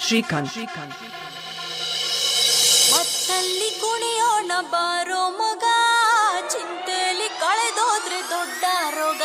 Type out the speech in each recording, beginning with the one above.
ಶ್ರೀಕಾಂತ್. ಮತ್ತಲ್ಲಿ ಕುಣಿಯೋಣ ಬಾರೋ ಮಗ, ಚಿಂತೆಲಿ ಕಳೆದೋದ್ರೆ ದೊಡ್ಡ ರೋಗ.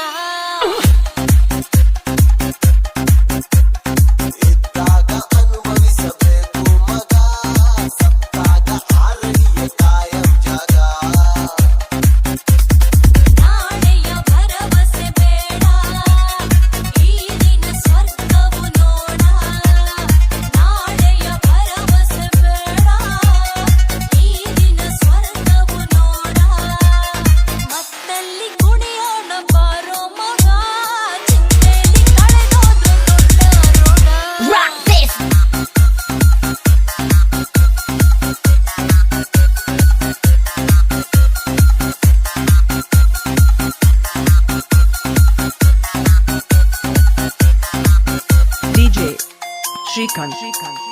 ಶ್ರೀಕಾಂತ್.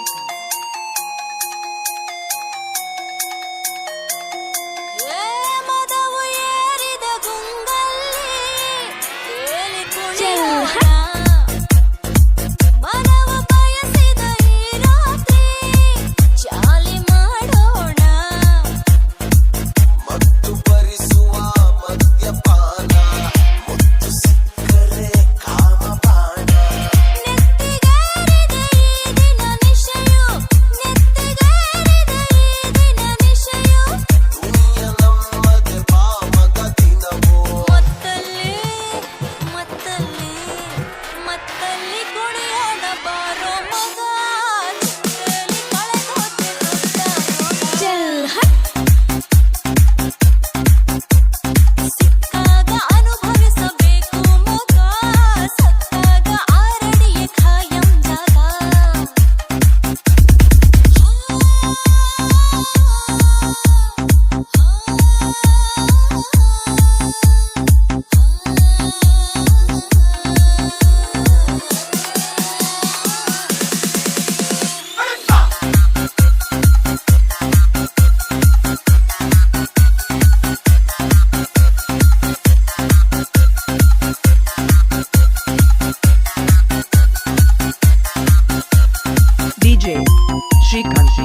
ಮದವು ಏರಿದ ಗುಂಗಲ್ಲಿ ಕೇಳಿ ಕುಣಿಯೋಣ, ಮನವು ಬಯಸಿದ ಈ ರಾತ್ರಿ ಜಾಲಿ ಮಾಡೋಣ. ಮತ್ತು ಭರಿಸುವ ಮದ್ಯಪಾನ, ಮುತ್ತು ಸಿಕ್ಕರೆ ಕಾಮಪಾನ. ನೆತ್ತಿಗೇರಿದ ಈ ದಿನ ನಿಶೆಯು, ನೆತ್ತಿಗೇರಿದ ಈ ದಿನ ನಿಶೆಯು. ದುನಿಯ ನಮ್ಮದೆ ಬಾ ಮಗ ದಿನವೋ. ಮತ್ತಲ್ಲಿ ಮತ್ತಲ್ಲಿ ಮತ್ತಲ್ಲಿ ಕುಣಿಯೋಣ ಬಾರೋ ಮಗ, ಚಿಂತೆಲಿ ಕಳೆದೋದ್ರೆ ದೊಡ್ಡ ರೋಗ. ಸಿಕ್ಕಾಗ ಅನುಭವಿಸಬೇಕು ಮಗ, ಸತ್ತಾಗ ಆರಡಿಯ ಖಾಯಂ ಜಾಗ. DJ ಶ್ರೀಕಾಂತ್.